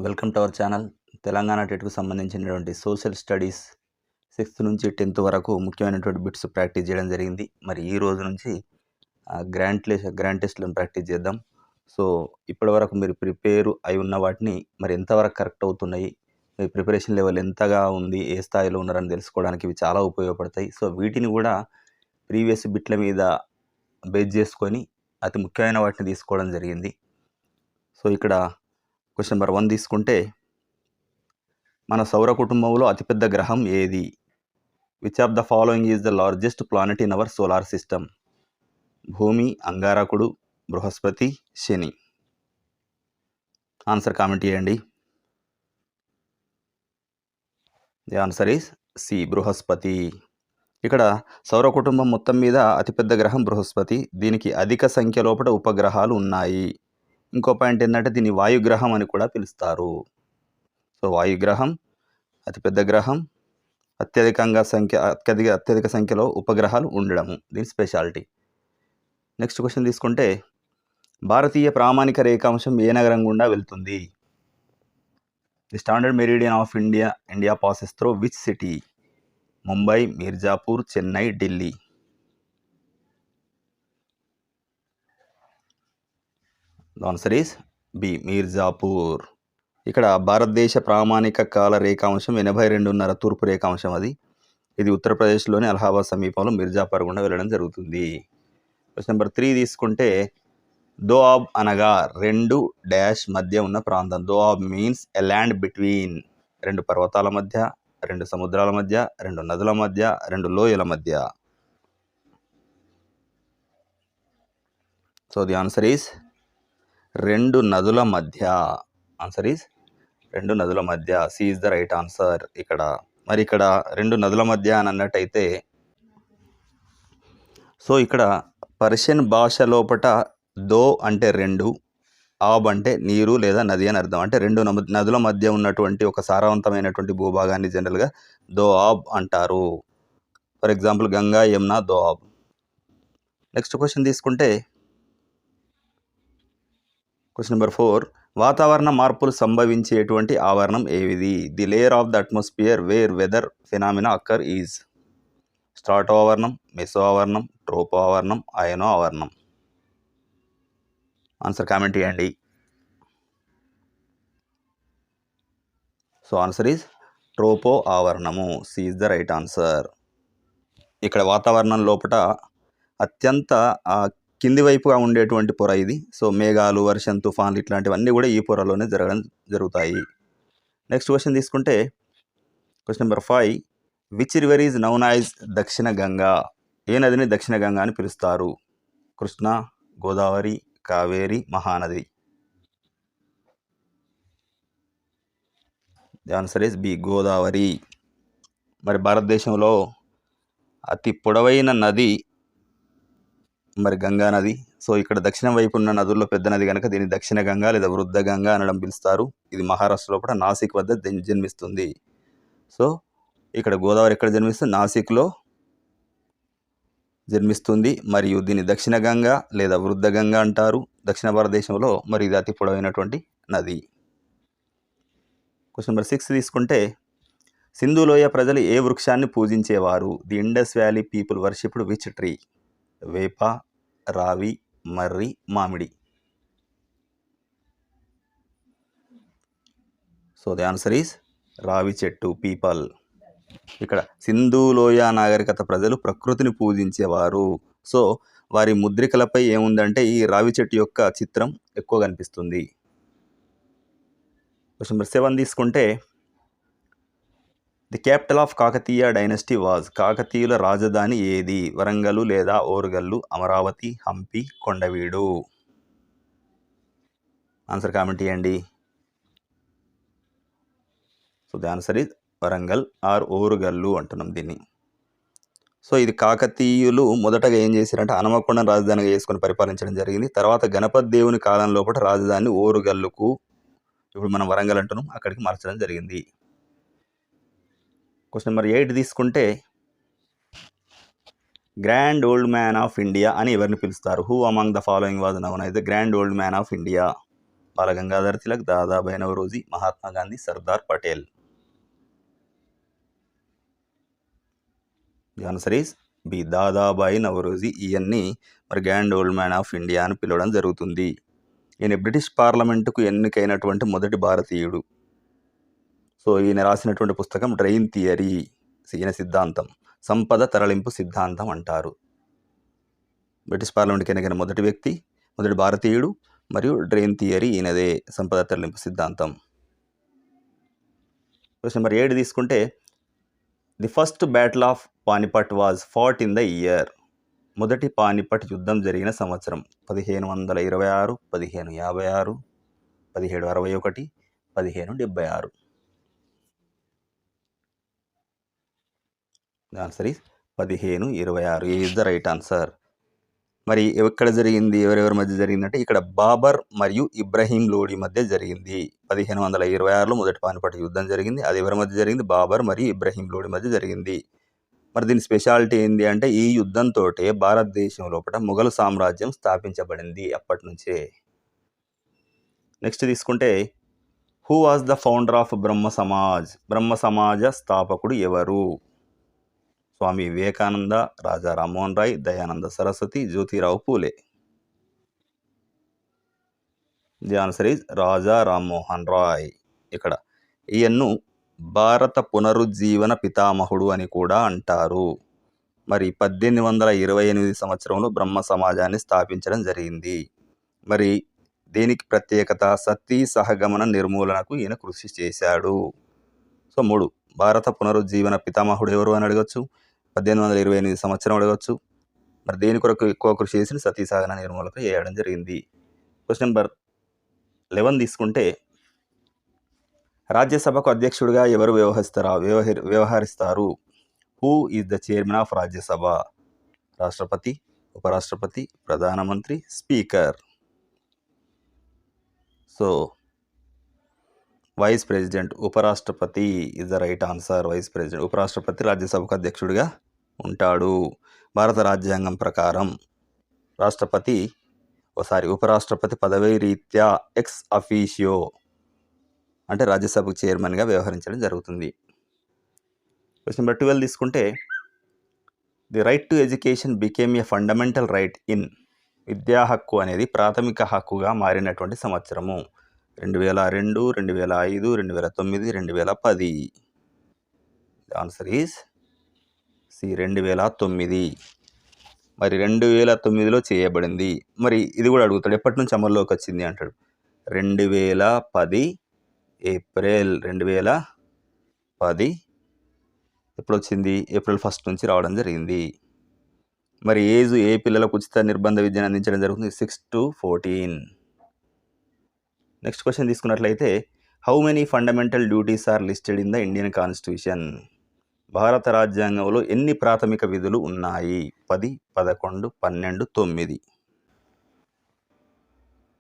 Welcome to our channel. Telangana టెట్‌కు సంబంధించినటువంటి social studies 6th నుంచి 10th వరకు ముఖ్యమైనటువంటి బిట్స్ ప్రాక్టీస్ చేయడం జరిగింది. మరి ఈ రోజు నుంచి గ్రాండ్ టెస్ట్‌లను ప్రాక్టీస్ చేద్దాం. సో, ఇప్పటివరకు మీరు ప్రిపేర్ అయి ఉన్న వాటిని మరి ఎంతవరకు కరెక్ట్ అవుతున్నాయి, మీ ప్రిపరేషన్ లెవెల్ ఎంతగా ఉంది, ఏ స్థాయిలో ఉన్నారని తెలుసుకోవడానికి ఇవి చాలా ఉపయోగపడతాయి. సో, వీటిని కూడా ప్రీవియస్ బిట్ల మీద బేస్ చేసుకొని అతి ముఖ్యమైన వాటిని తీసుకోవడం జరిగింది. సో, ఇక్కడ క్వశ్చన్ నెంబర్ 1 తీసుకుంటే, మన సౌర కుటుంబంలో అతిపెద్ద గ్రహం ఏది? Which of the following is the largest planet in our solar system? భూమి, అంగారకుడు, బృహస్పతి, శని. ఆన్సర్ కామెంట్ చేయండి. ది ఆన్సర్ ఈస్ సి, బృహస్పతి. ఇక్కడ సౌర కుటుంబం మొత్తం మీద అతిపెద్ద గ్రహం బృహస్పతి. దీనికి అధిక సంఖ్య లోపల ఉపగ్రహాలు ఉన్నాయి. ఇంకో పాయింట్ ఏంటంటే దీన్ని వాయుగ్రహం అని కూడా పిలుస్తారు. సో, వాయుగ్రహం అతిపెద్ద గ్రహం, అత్యధిక సంఖ్యలో ఉపగ్రహాలు ఉండడము దీని స్పెషాలిటీ. నెక్స్ట్ క్వశ్చన్ తీసుకుంటే, భారతీయ ప్రామాణిక రేఖాంశం ఏ నగరం గుండా వెళ్తుంది? The standard meridian of India passes through which city? Mumbai, Mirzapur, Chennai, Delhi. The answer is B, Mirzapur. ఇక్కడ భారతదేశ ప్రామాణిక కాల రేఖాంశం 82.5 తూర్పు రేఖాంశం అది. ఇది ఉత్తరప్రదేశ్లోని అలహాబాద్ సమీపంలో మీర్జాపూర్ గుండా వెళ్ళడం జరుగుతుంది. క్వశ్చన్ నెంబర్ 3 తీసుకుంటే, దోఆబ్ అనగా 2 డాష్ మధ్య ఉన్న ప్రాంతం. దోఆబ్ మీన్స్ ఎ ల్యాండ్ బిట్వీన్, 2 పర్వతాల మధ్య, 2 సముద్రాల మధ్య, 2 నదుల మధ్య, 2 లోయల మధ్య. సో ది ఆన్సర్ ఈస్ 2 నదుల మధ్య. ఆన్సర్ ఈస్ 2 నదుల మధ్య. C is the right answer. మరి ఇక్కడ 2 నదుల మధ్య అని అన్నట్టయితే, సో ఇక్కడ పర్షియన్ భాష లోపట దో అంటే 2, ఆబ్ అంటే నీరు లేదా నది అని అర్థం. అంటే 2 నదుల మధ్య ఉన్నటువంటి ఒక సారవంతమైనటువంటి భూభాగాన్ని జనరల్గా దో ఆబ్ అంటారు. For example Ganga, Yamuna, Doab. Next question తీసుకుంటే, క్వశ్చన్ నెంబర్ 4, వాతావరణ మార్పులు సంభవించేటువంటి ఆవరణం ఏది? The layer of the atmosphere where weather phenomena occur is. స్ట్రాటో ఆవరణం, మెసో ఆవరణం, ట్రోపో ఆవరణం, అయనో ఆవరణం. ఆన్సర్ కామెంట్ చేయండి. సో ఆన్సర్ ఈజ్ ట్రోపో ఆవరణము. C is the right answer. ఇక్కడ వాతావరణం లోపల అత్యంత కింది వైపుగా ఉండేటువంటి పొర ఇది. సో మేఘాలు, వర్షం, తుఫాన్లు ఇట్లాంటివన్నీ కూడా ఈ పొరలోనే జరుగుతాయి. నెక్స్ట్ క్వశ్చన్ తీసుకుంటే, question number 5, which river is known as Dakshina Ganga? ఏ నదిని దక్షిణ గంగా అని పిలుస్తారు? Krishna, Godavari, Kaveri, Mahanadi. The answer is B, Godavari. మరి భారతదేశంలో అతి పొడవైన నది మరి గంగా నది. సో ఇక్కడ దక్షిణం వైపు ఉన్న నదుల్లో పెద్ద నది కనుక దీన్ని దక్షిణ గంగా లేదా వృద్ధ గంగా అనడం పిలుస్తారు. ఇది మహారాష్ట్రలో కూడా నాసిక్ వద్ద జన్మిస్తుంది. సో ఇక్కడ గోదావరి ఎక్కడ జన్మిస్తుంది? నాసిక్లో జన్మిస్తుంది. మరియు దీన్ని దక్షిణ గంగా లేదా వృద్ధ గంగా అంటారు దక్షిణ భారతదేశంలో. మరి ఇది అతి పొడవైనటువంటి నది. క్వశ్చన్ నెంబర్ 6 తీసుకుంటే, సింధు లోయ ప్రజలు ఏ వృక్షాన్ని పూజించేవారు? The Indus valley people worshipped which tree? వేప, రావి, మర్రి, మామిడి. సో ది ఆన్సర్ ఈస్ రావి చెట్టు, పీపల్. ఇక్కడ సింధు లోయ నాగరికత ప్రజలు ప్రకృతిని పూజించేవారు. సో వారి ముద్రికలపై ఏముందంటే ఈ రావి చెట్టు యొక్క చిత్రం ఎక్కువ కనిపిస్తుంది. క్వశ్చన్ నెంబర్ 7 తీసుకుంటే, the capital of Kakatiya dynasty was. కాకతీయుల రాజధాని ఏది? వరంగల్ లేదా ఓరుగల్లు, అమరావతి, హంపి, కొండవీడు. ఆన్సర్ కామెంట్ చేయండి. So the answer is Warangal or Orugallu అంటున్నాం దీన్ని. సో ఇది కాకతీయులు మొదటగా ఏం చేశారంటే హనుమకొండను రాజధానిగా చేసుకొని పరిపాలించడం జరిగింది. తర్వాత గణపతి దేవుని కాలం లోపల రాజధాని ఓరుగల్లుకు, ఇప్పుడు మనం వరంగల్ అంటున్నాం, అక్కడికి మార్చడం జరిగింది. క్వశ్చన్ నెంబర్ 8 తీసుకుంటే, grand old man of India అని ఎవరిని పిలుస్తారు? Who among the following was known as the grand old man of India? Balagangadhar Tilak, Dadabhai Naoroji, Mahatma Gandhi, Sardar Patel. The answer is B, Dadabhai Naoroji. ఈయన్ని మరి grand old man of India అని పిలవడం జరుగుతుంది. ఈయన బ్రిటిష్ పార్లమెంటుకు ఎన్నికైనటువంటి మొదటి భారతీయుడు. సో ఈయన రాసినటువంటి పుస్తకం డ్రెయిన్ థియరీ, ఈయన సిద్ధాంతం సంపద తరలింపు సిద్ధాంతం అంటారు. బ్రిటిష్ పార్లమెంట్కి ఎన్నికైన మొదటి వ్యక్తి, మొదటి భారతీయుడు, మరియు డ్రెయిన్ థియరీ ఈయనదే, సంపద తరలింపు సిద్ధాంతం. క్వశ్చన్ నెంబర్ 7 తీసుకుంటే, the first battle of Panipat was fought in the year. మొదటి పానిపట్ యుద్ధం జరిగిన సంవత్సరం 1526, 1556, 1761, 1576. The answer is 1526 is the right answer. మరి ఎక్కడ జరిగింది, ఎవరెవరి మధ్య జరిగిందంటే ఇక్కడ బాబర్ మరియు ఇబ్రహీం లోడి మధ్య జరిగింది. 1526లో మొదటి పానిపట్ యుద్ధం జరిగింది. అది ఎవరి మధ్య జరిగింది? బాబర్ మరియు ఇబ్రహీం లోడి మధ్య జరిగింది. మరి దీని స్పెషాలిటీ ఏంటి అంటే ఈ యుద్ధంతో భారతదేశం లోపల మొఘల్ సామ్రాజ్యం స్థాపించబడింది అప్పటి నుంచే. నెక్స్ట్ తీసుకుంటే, who was the founder of Brahmo Samaj. Brahmo Samaj స్థాపకుడు ఎవరు? Swami Vivekananda, Raja Rammohan Roy, Dayananda Saraswati, Jyotirao Phule. The answer is Raja Rammohan Roy. ఇక్కడ ఈయన్ను భారత పునరుజ్జీవన పితామహుడు అని కూడా అంటారు. మరి 1828 సంవత్సరంలో బ్రహ్మ సమాజాన్ని స్థాపించడం జరిగింది. మరి దీనికి ప్రత్యేకత సతీ సహగమన నిర్మూలనకు ఈయన కృషి చేశాడు. సో 3 భారత పునరుజ్జీవన పితామహుడు ఎవరు అని అడగచ్చు, 1828 సంవత్సరం అడగచ్చు. మరి దేని కొరకు ఎక్కువ కృషి చేసి సతీ సహగమన నిర్మూలనకు చేయడం జరిగింది. క్వశ్చన్ నెంబర్ 11 తీసుకుంటే, రాజ్యసభకు అధ్యక్షుడిగా ఎవరు వ్యవహరిస్తారు? Who is the chairman of Rajya Sabha? రాష్ట్రపతి, ఉపరాష్ట్రపతి, ప్రధానమంత్రి, స్పీకర్. సో వైస్ ప్రెసిడెంట్, ఉపరాష్ట్రపతి is the right answer. Vice president, ఉపరాష్ట్రపతి రాజ్యసభకు అధ్యక్షుడిగా ఉంటాడు. భారత రాజ్యాంగం ప్రకారం ఉపరాష్ట్రపతి పదవీ రీత్యా ఎక్స్ అఫీషియో అంటే రాజ్యసభకు చైర్మన్గా వ్యవహరించడం జరుగుతుంది. క్వశ్చన్ నెంబర్ 12 తీసుకుంటే, the right to education became a fundamental right in. విద్యా హక్కు అనేది ప్రాథమిక హక్కుగా మారినటువంటి సంవత్సరము 2002, 2005, 2009, 2010. The answer is C, 2009. మరి 2009లో చేయబడింది. మరి ఇది కూడా అడుగుతాడు, ఎప్పటి నుంచి అమల్లోకి వచ్చింది అంటాడు. 2010 ఏప్రిల్ 2010 ఎప్పుడు వచ్చింది? ఏప్రిల్ 1 నుంచి రావడం జరిగింది. మరి ఏ పిల్లలకు ఉచిత నిర్బంధ విద్యను అందించడం జరుగుతుంది? 6 to 14. నెక్స్ట్ క్వశ్చన్ తీసుకున్నట్లయితే, how many fundamental duties are listed in the Indian constitution. భారత రాజ్యాంగంలో ఎన్ని ప్రాథమిక విధులు ఉన్నాయి? 10, 11, 12, 9.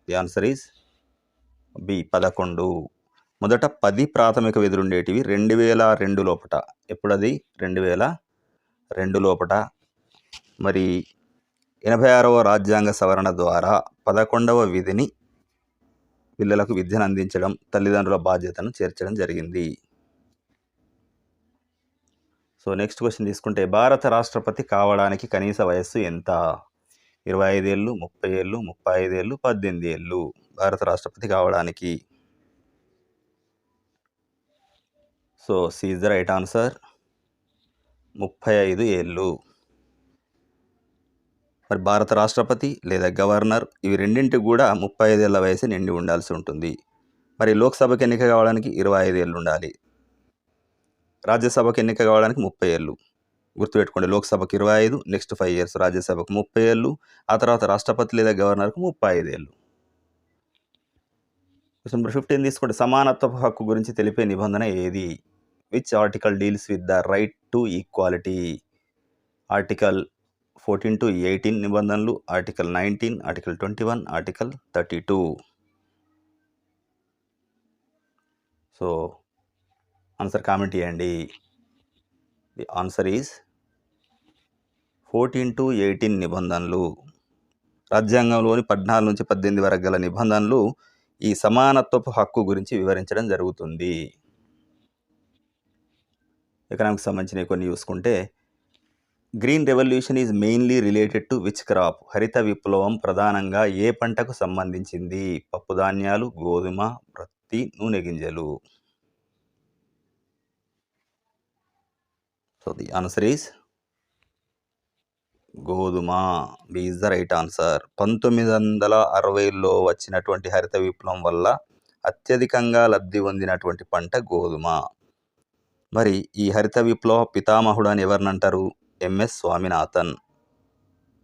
The answer is B, 11. మొదట 10 ప్రాథమిక విధులు ఉండేటివి 2002 లోపట. ఎప్పుడది? 2002 లోపట. మరి 86వ రాజ్యాంగ సవరణ ద్వారా 11వ విధిని పిల్లలకు విద్యను అందించడం, తల్లిదండ్రుల బాధ్యతను చేర్చడం జరిగింది. సో నెక్స్ట్ క్వశ్చన్ తీసుకుంటే, భారత రాష్ట్రపతి కావడానికి కనీస వయస్సు ఎంత? 25 ఏళ్ళు, 30 ఏళ్ళు, 35 ఏళ్ళు, 18 ఏళ్ళు. భారత రాష్ట్రపతి కావడానికి. So C is the right answer, 35 ఏళ్ళు. మరి భారత రాష్ట్రపతి లేదా గవర్నర్ ఇవి రెండింటికి కూడా 35 ఏళ్ళ వయసు నిండి ఉండాల్సి ఉంటుంది. మరి లోక్సభకి ఎన్నిక కావడానికి 25 ఏళ్ళు ఉండాలి. రాజ్యసభకు ఎన్నిక కావడానికి 30 ఏళ్ళు. గుర్తుపెట్టుకోండి, లోక్సభకు 25, నెక్స్ట్ 5 years, రాజ్యసభకు 30 ఏళ్ళు, ఆ తర్వాత రాష్ట్రపతి లేదా గవర్నర్కు 35 ఏళ్ళు. క్వశ్చన్ నెంబర్ 15 తీసుకుంటే, సమానత్వపు హక్కు గురించి తెలిపే నిబంధన ఏది? Which article deals with the right to equality? Article 14 to 18 నిబంధనలు, article 19, article 21, article 32. So answer comment చేయండి. ది ఆన్సర్ ఈజ్ 14 to 18 నిబంధనలు. రాజ్యాంగంలోని 14 నుంచి 18 వరకు గల నిబంధనలు ఈ సమానత్వపు హక్కు గురించి వివరించడం జరుగుతుంది. ఎకనామిక్స్ సంబంధించినవి కొన్ని చూసుకుంటే, green revolution is mainly related to which crop? హరిత విప్లవం ప్రధానంగా ఏ పంటకు సంబంధించింది? పప్పుధాన్యాలు, గోధుమ, ప్రత్తి, నూనె గింజలు. సో ది ఆన్సర్ ఈజ్ గోధుమ. B is the right answer. 1960లో వచ్చినటువంటి హరిత విప్లవం వల్ల అత్యధికంగా లబ్ధి పొందినటువంటి పంట గోధుమ. మరి ఈ హరిత విప్లవ పితామహుడు అని ఎవరిని అంటారు? ఎంఎస్ స్వామినాథన్.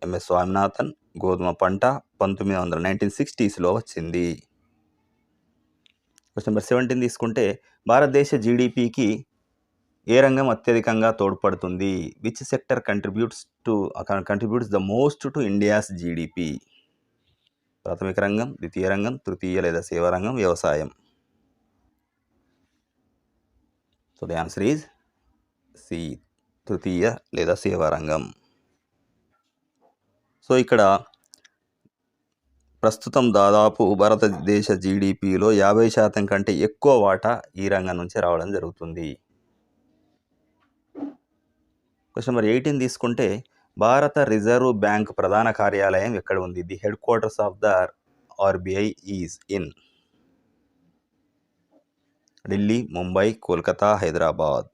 ఎంఎస్ స్వామినాథన్ గోధుమ పంట 1960లో వచ్చింది. క్వశ్చన్ నెంబర్ 17 తీసుకుంటే, భారతదేశ జీడిపికి ఏ రంగం అత్యధికంగా తోడ్పడుతుంది? Which sector contributes the most to India's GDP? ప్రాథమిక రంగం, ద్వితీయ రంగం, తృతీయ లేదా సేవా రంగం, వ్యవసాయం. So the answer is C, తృతీయ లేదా సేవా రంగం. సో ఇక్కడ ప్రస్తుతం దాదాపు భారతదేశ జీడిపిలో 50% కంటే ఎక్కువ వాటా ఈ రంగం నుంచి రావడం జరుగుతుంది. క్వశ్చన్ నెంబర్ 18 తీసుకుంటే, భారత రిజర్వ్ బ్యాంక్ ప్రధాన కార్యాలయం ఎక్కడ ఉంది? The headquarters of the RBI is in Delhi, Mumbai, Kolkata, Hyderabad.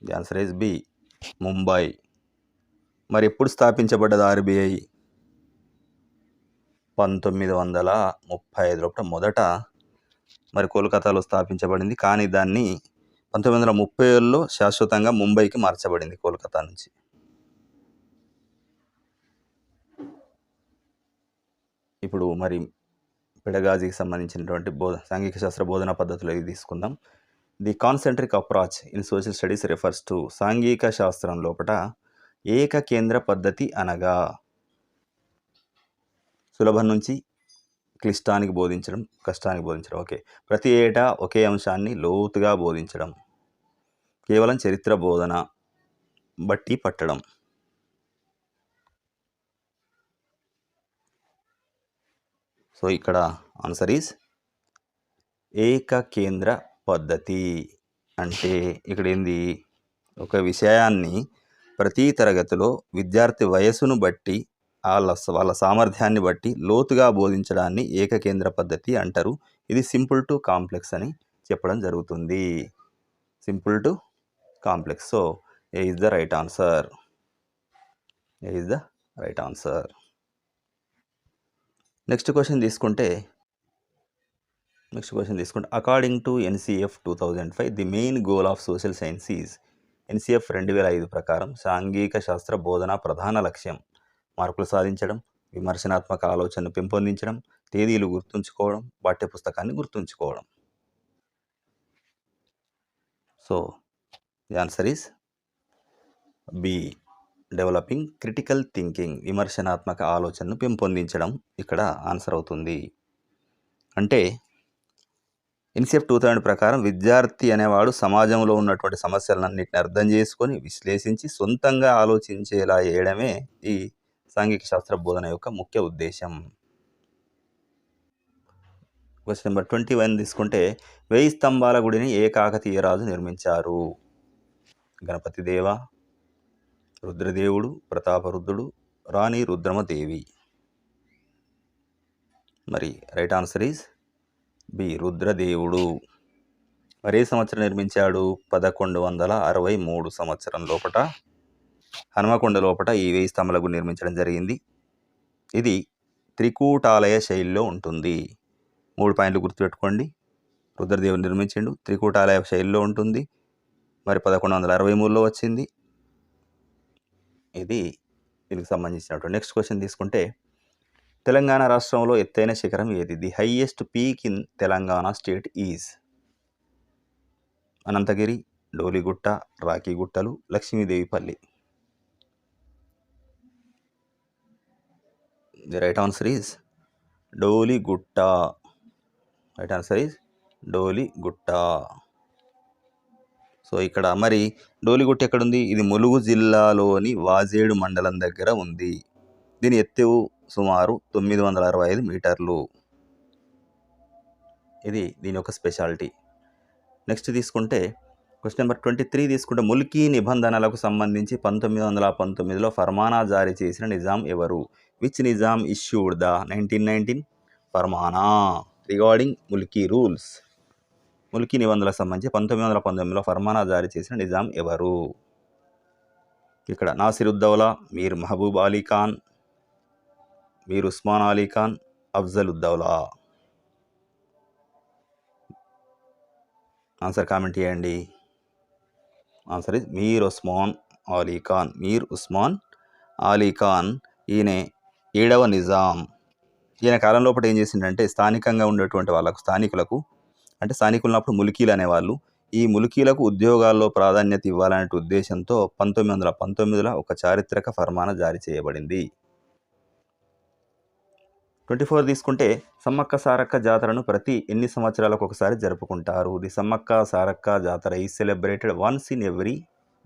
The answer is B, Mumbai. మరి ఎప్పుడు స్థాపించబడ్డది ఆర్బిఐ? 1935 లోపల మొదట మరి కోల్కతాలో స్థాపించబడింది. కానీ దాన్ని 1930లో శాశ్వతంగా ముంబైకి మార్చబడింది కోల్కతా నుంచి. ఇప్పుడు మరి పెడగాజీకి సంబంధించినటువంటి సాంఘిక శాస్త్ర బోధనా పద్ధతులు ఇవి తీసుకుందాం. The concentric approach in social studies refers to. సాంఘిక శాస్త్రం లోపల ఏకకేంద్ర పద్ధతి అనగా సులభం నుంచి క్లిష్టానికి బోధించడం, కష్టానికి బోధించడం. ఓకే. ప్రతి ఏటా ఒకే అంశాన్ని లోతుగా బోధించడం, కేవలం చరిత్ర బోధన బట్టి పట్టడం. సో ఇక్కడ ఆన్సర్ ఈజ్ ఏకకేంద్ర పద్ధతి. అంటే ఇక్కడ ఏంది, ఒక విషయాన్ని ప్రతి తరగతిలో విద్యార్థి వయసును బట్టి వాళ్ళ సామర్థ్యాన్ని బట్టి లోతుగా బోధించడాన్ని ఏకకేంద్ర పద్ధతి అంటారు. ఇది సింపుల్ టు కాంప్లెక్స్ అని చెప్పడం జరుగుతుంది. Simple to complex. So A is the right answer. A is the right answer. Next question తీసుకుంటే according to NCF 2005 the main goal of social science is. NCF 2005 ప్రకారం సాంఘిక శాస్త్ర బోధన ప్రధాన లక్ష్యం మార్కులు సాధించడం, విమర్శనాత్మక ఆలోచనను పెంపొందించడం, తేదీలు గుర్తుంచుకోవడం, పాఠ్యపుస్తకాన్ని గుర్తుంచుకోవడం. So the answer is B, developing critical thinking. విమర్శనాత్మక ఆలోచనను పెంపొందించడం ఇక్కడ ఆన్సర్ అవుతుంది. అంటే ఎన్సిఎఫ్ 2000 ప్రకారం విద్యార్థి అనేవాడు సమాజంలో ఉన్నటువంటి సమస్యలన్నింటిని అర్థం చేసుకొని విశ్లేషించి సొంతంగా ఆలోచించేలా చేయడమే ఈ సాంఘిక శాస్త్ర బోధన యొక్క ముఖ్య ఉద్దేశం. క్వశ్చన్ నెంబర్ 21 తీసుకుంటే, 1000 స్తంభాల గుడిని ఏ కాకతీయ రాజు నిర్మించారు? గణపతి దేవ, రుద్రదేవుడు, ప్రతాపరుద్రుడు, రాణి రుద్రమదేవి. మరి రైట్ ఆన్సర్ ఈజ్ బి, రుద్రదేవుడు. మరి ఏ సంవత్సరం నిర్మించాడు? 1163 సంవత్సరం లోపట హనుమకొండ లోపట ఈ 1000 స్తంభాల గుడి నిర్మించడం జరిగింది. ఇది త్రికూటాలయ శైలిలో ఉంటుంది. 3 పాయింట్లు గుర్తుపెట్టుకోండి. రుద్రదేవుడు నిర్మించిండు, త్రికూటాలయ శైలిలో ఉంటుంది, మరి 1163లో వచ్చింది. ఇది దీనికి సంబంధించినటువంటి. నెక్స్ట్ క్వశ్చన్ తీసుకుంటే, తెలంగాణ రాష్ట్రంలో ఎత్తైన శిఖరం ఏది? The highest peak in Telangana state is. Ananthagiri, Doligutta, Rakiguttalu, Lakshmidevipalli. The right answer is Doligutta. Right answer is Doligutta. So ఇక్కడ మరి డోలిగుట్ట ఎక్కడుంది? ఇది ములుగు జిల్లాలోని వాజేడు మండలం దగ్గర ఉంది. దీని ఎత్తు సుమారు 965 మీటర్లు. ఇది దీని యొక్క స్పెషాలిటీ. నెక్స్ట్ తీసుకుంటే క్వశ్చన్ నెంబర్ 23 తీసుకుంటే ముల్కీ నిబంధనలకు సంబంధించి 1919లో ఫర్మానా జారీ చేసిన నిజాం ఎవరు? విచ్ నిజాం ఇష్యూడ్ ద 1919 ఫర్మానా రిగార్డింగ్ ముల్కీ రూల్స్? ముల్కీ నిబంధనలకు సంబంధించి 1919లో ఫర్మానా జారీ చేసిన నిజాం ఎవరు? ఇక్కడ నాసిరుద్దౌలా, మీర్ మహబూబ్ అలీ ఖాన్, మీర్ ఉస్మాన్ అలీ ఖాన్, అఫ్జలుద్దౌలా. ఆన్సర్ కామెంట్ చేయండి. Answer is Mir Osman Ali Khan. మీర్ ఉస్మాన్ అలీ ఖాన్ ఈయన 7వ నిజాం. ఈయన కాలం లోపల ఏం చేసిండంటే స్థానికంగా ఉండేటువంటి వాళ్ళకు స్థానికులు ఉన్నప్పుడు ముల్కీలు అనేవాళ్ళు. ఈ ముల్కీలకు ఉద్యోగాల్లో ప్రాధాన్యత ఇవ్వాలనే ఉద్దేశంతో 1919లో ఒక చారిత్రక ఫర్మానా జారీ చేయబడింది. 24 తీసుకుంటే సమ్మక్క సారక్క జాతరను ప్రతి ఎన్ని సంవత్సరాలకు ఒకసారి జరుపుకుంటారు? ది సమ్మక్క సారక్క జాతర is celebrated once in every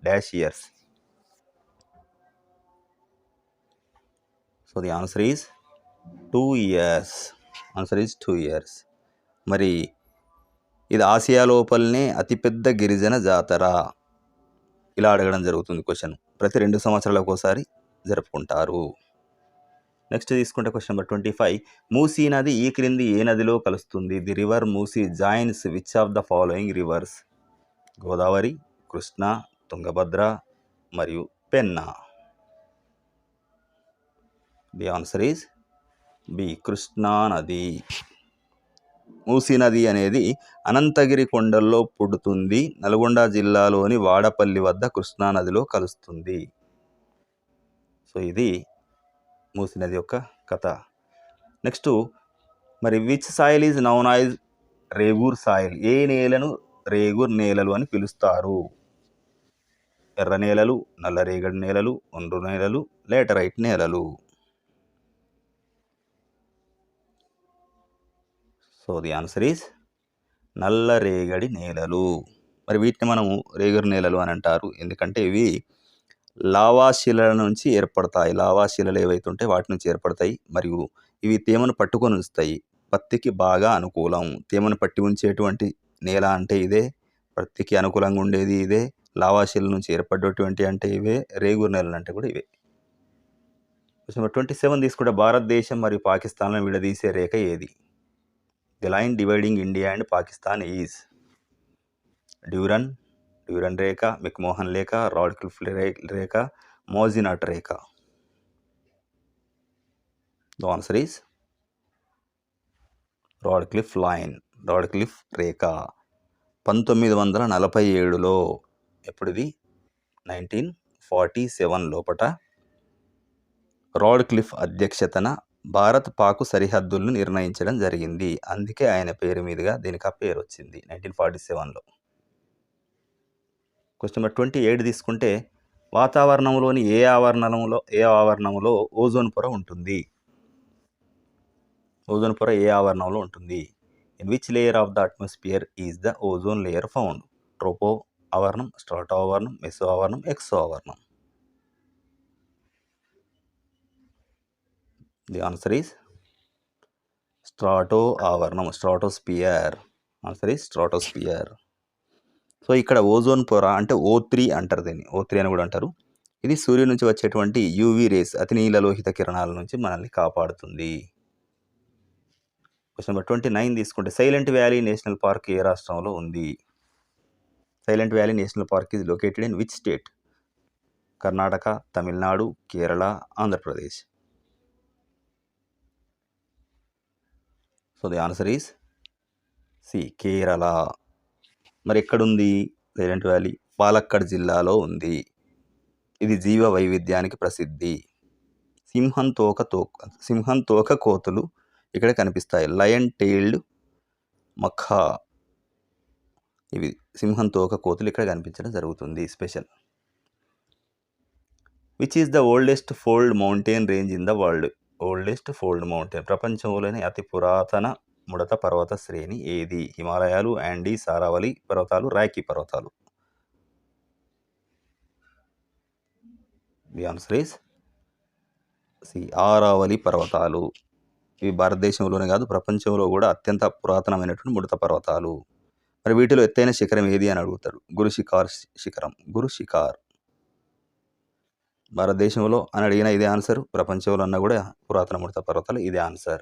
dash years. So the answer is 2 years. Answer is 2 years. మరి ఇది ఆసియా లోపలనే అతిపెద్ద గిరిజన జాతర. ఇలా అడగడం జరుగుతుంది క్వశ్చన్. ప్రతి 2 సంవత్సరాలకు ఒకసారి జరుపుకుంటారు. నెక్స్ట్ తీసుకుంటే క్వశ్చన్ నెంబర్ 25. మూసీ నది ఈ క్రింది ఏ నదిలో కలుస్తుంది? The river Musi joins which of the following rivers? Godavari, Krishna, Tungabhadra మరియు Penna. The answer is B, Krishna నది. మూసీ నది అనేది అనంతగిరి కొండల్లో పుడుతుంది. నల్గొండ జిల్లాలోని వాడపల్లి వద్ద కృష్ణా నదిలో కలుస్తుంది. సో ఇది మూసీ నది యొక్క కథ. నెక్స్ట్ మరి which soil is known as regur soil? ఏ నేలను రేగూర్ నేలలు అని పిలుస్తారు? ఎర్ర నేలలు, నల్లరేగడి నేలలు, ఒండ్రు నేలలు, లేటరైట్ నేలలు. సో ది ఆన్సర్ ఈజ్ నల్లరేగడి నేలలు. మరి వీటిని మనము రేగడి నేలలు అని అంటారు. ఎందుకంటే ఇవి లావాశిలల నుంచి ఏర్పడతాయి. లావాశిలలు ఏవైతే ఉంటే వాటి నుంచి ఏర్పడతాయి. మరియు ఇవి తేమను పట్టుకొని ఉంచుతాయి. పత్తికి బాగా అనుకూలం. తేమను పట్టి ఉంచేటువంటి నేల అంటే ఇదే. పత్తికి అనుకూలంగా ఉండేది ఇదే. లావాశిల నుంచి ఏర్పడేటువంటి అంటే ఇవే. రేగూరు నేలలు అంటే కూడా ఇవే. క్వశ్చన్ 27 తీసుకుంటే భారతదేశం మరియు పాకిస్తాన్లను విడదీసే రేఖ ఏది? The line dividing India and Pakistan is Durand రేఖ, మెక్మోహన్ రేఖ, రాడ్క్లిఫ్ రేఖ, మోజినాట్ రేఖ. The answer is Radcliffe line. Radcliffe రేఖ 1947లో ఎప్పుడుది 1947 లోపట రాడ్క్లిఫ్ అధ్యక్షతన భారత్ పాకు సరిహద్దులను నిర్ణయించడం జరిగింది. అందుకే ఆయన పేరు మీదుగా దీనికి ఆ పేరు వచ్చింది 1947లో. క్వశ్చన్ నెంబర్ 28 తీసుకుంటే వాతావరణంలోని ఏ ఆవరణంలో ఓజోన్ పొర ఉంటుంది? ఓజోన్ పొర ఏ ఆవరణంలో ఉంటుంది? In which layer of the atmosphere is the ozone layer found? ట్రోపో ఆవరణం, స్ట్రాటో ఆవరణం, మెసో ఆవరణం, ఎక్సో ఆవరణం. ది ఆన్సర్ ఈజ్ స్ట్రాటో ఆవరణం, stratosphere. Answer is stratosphere. So ఇక్కడ ఓజోన్ పొర అంటే O3 అంటారు. దీన్ని O3 అని కూడా అంటారు. ఇది సూర్యుడి నుంచి వచ్చేటువంటి యూవీ రేస్, అతి నీలలోహిత కిరణాల నుంచి మనల్ని కాపాడుతుంది. క్వశ్చన్ నెంబర్ 29 తీసుకుంటే సైలెంట్ వ్యాలీ నేషనల్ పార్క్ ఏ రాష్ట్రంలో ఉంది? Silent valley national park is located in which state? Karnataka, Tamil Nadu, Kerala, Andhra Pradesh. So the answer is C, Kerala. మరి ఎక్కడుంది సైలెంట్ వ్యాలీ? పాలక్కడ్ జిల్లాలో ఉంది. ఇది జీవ వైవిధ్యానికి ప్రసిద్ధి. సింహం తోక కోతులు ఇక్కడ కనిపిస్తాయి. లయన్ టెయిల్డ్ మఖా, ఇవి సింహం తోక కోతులు ఇక్కడ కనిపించడం జరుగుతుంది. Special. Which is the oldest fold mountain range in the world? Oldest fold mountain, ప్రపంచంలోని అతి పురాతన ముడత పర్వత శ్రేణి ఏది? హిమాలయాలు, యాండీస్, అరావలి పర్వతాలు, రాకీ పర్వతాలు. The answer is C, Aravalli పర్వతాలు. ఇవి భారతదేశంలోనే కాదు ప్రపంచంలో కూడా అత్యంత పురాతనమైనటువంటి ముడత పర్వతాలు. మరి వీటిలో ఎత్తైన శిఖరం ఏది అని అడుగుతారు. గురు శిఖార్ శిఖరం. గురు శిఖార్ భారతదేశంలో అని అడిగినా ఇదే ఆన్సర్, ప్రపంచంలో అన్నా కూడా పురాతన ముడత పర్వతాలు ఇదే ఆన్సర్.